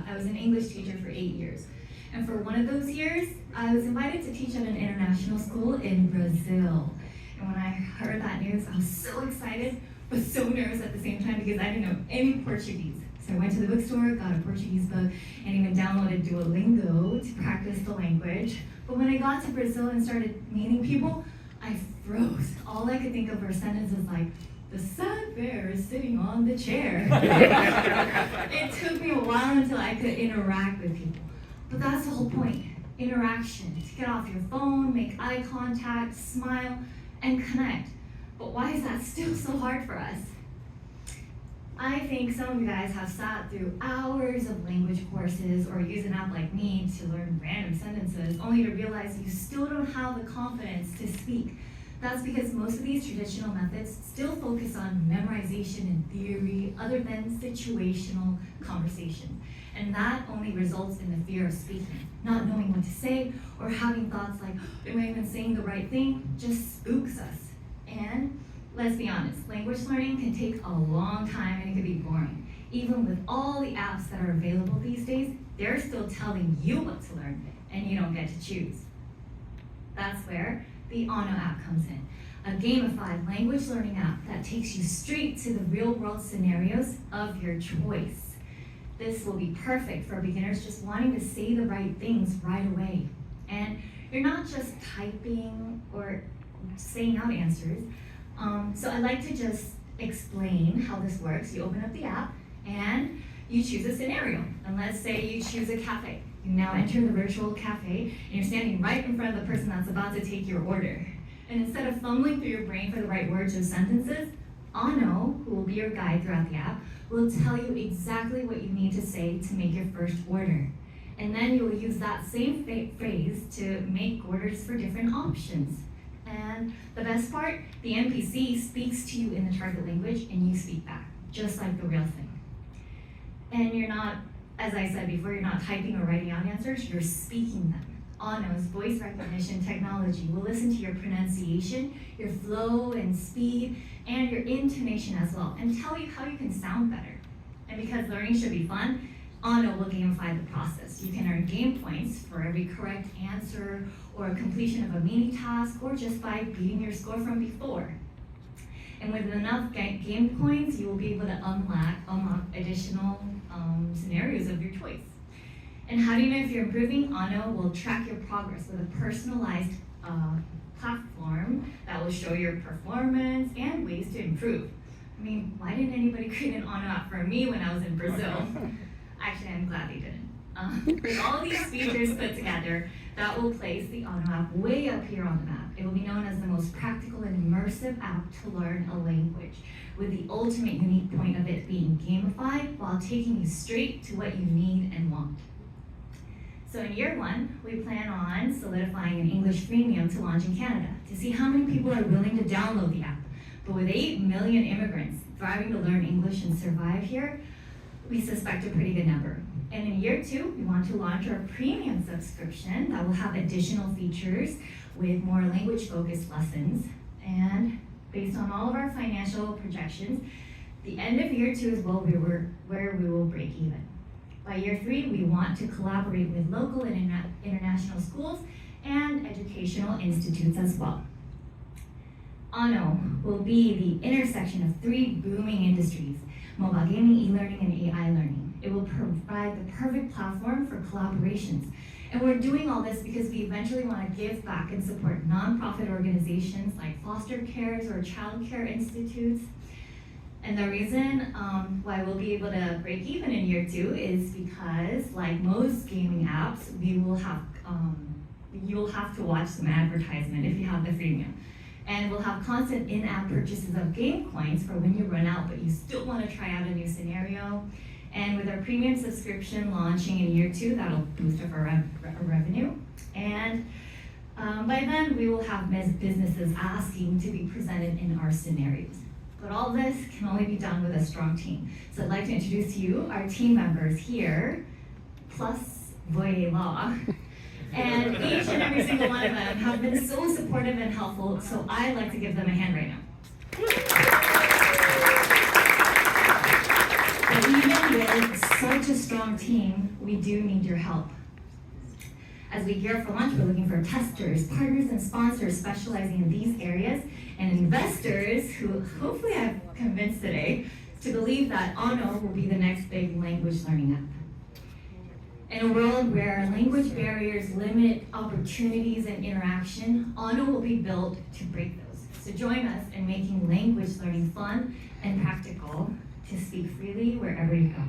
I was an English teacher for 8 years. And for one of those years, I was invited to teach at an international school in Brazil. And when I heard that news, I was so excited, but so nervous at the same time because I didn't know any Portuguese. So I went to the bookstore, got a Portuguese book, and even downloaded Duolingo to practice the language. But when I got to Brazil and started meeting people, I froze. All I could think of were sentences like, "The sad bear is sitting on the chair." It took me a while until I could interact with people. But that's the whole point, interaction. To get off your phone, make eye contact, smile, and connect. But why is that still so hard for us? I think some of you guys have sat through hours of language courses or use an app like me to learn random sentences, only to realize you still don't have the confidence to speak. That's because most of these traditional methods still focus on memorization and theory other than situational conversation. And that only results in the fear of speaking, not knowing what to say, or having thoughts like, am I even saying the right thing? Just spooks us. And let's be honest, language learning can take a long time and it can be boring. Even with all the apps that are available these days, they're still telling you what to learn, and you don't get to choose. That's where the Ono app comes in, a gamified language learning app that takes you straight to the real world scenarios of your choice. This will be perfect for beginners just wanting to say the right things right away. And you're not just typing or saying out answers. So I'd like to just explain how this works. You open up the app and you choose a scenario. And let's say you choose a cafe. You now enter the virtual cafe and you're standing right in front of the person that's about to take your order. And instead of fumbling through your brain for the right words or sentences, Ano, who will be your guide throughout the app, will tell you exactly what you need to say to make your first order. And then you will use that same phrase to make orders for different options. And the best part, the NPC speaks to you in the target language and you speak back, just like the real thing. And you're not, as I said before, you're not typing or writing out answers, you're speaking them. Ano's voice recognition technology will listen to your pronunciation, your flow and speed, and your intonation as well, and tell you how you can sound better. And because learning should be fun, Ano will gamify the process. You can earn game points for every correct answer, or completion of a mini task, or just by beating your score from before. And with enough game points, you will be able to unlock additional scenarios of your choice. And how do you know if you're improving? Ano will track your progress with a personalized platform that will show your performance and ways to improve. I mean, why didn't anybody create an Ano app for me when I was in Brazil? Actually, I'm glad they didn't. With all these features put together, that will place the Ano app way up here on the map. It will be known as the most practical and immersive app to learn a language, with the ultimate unique point of it being gamified while taking you straight to what you need and want. So in year one, we plan on solidifying an English freemium to launch in Canada to see how many people are willing to download the app. But with 8 million immigrants thriving to learn English and survive here, we suspect a pretty good number. And in year two, we want to launch our premium subscription that will have additional features with more language-focused lessons. And based on all of our financial projections, the end of year two is where we will break even. By year three, we want to collaborate with local and international schools and educational institutes as well. Ano will be the intersection of 3 booming industries: mobile gaming, e-learning, and AI learning. It will provide the perfect platform for collaborations. And we're doing all this because we eventually want to give back and support nonprofit organizations like foster cares or child care institutes. And the reason why we'll be able to break even in year two is because, like most gaming apps, you'll have to watch some advertisement if you have the freemium. And we'll have constant in-app purchases of game coins for when you run out, but you still want to try out a new scenario. And with our premium subscription launching in year two, that'll boost up our revenue. And by then, we will have businesses asking to be presented in our scenarios. But all this can only be done with a strong team. So I'd like to introduce to you our team members here, plus Voye Law. And each and every single one of them have been so supportive and helpful, so I'd like to give them a hand right now. But even with With such a strong team, we do need your help. As we gear up for launch, we're looking for testers, partners, and sponsors specializing in these areas, and investors who hopefully I've convinced today to believe that Ono will be the next big language learning app. In a world where language barriers limit opportunities and interaction, Ono will be built to break those. So join us in making language learning fun and practical to speak freely wherever you go.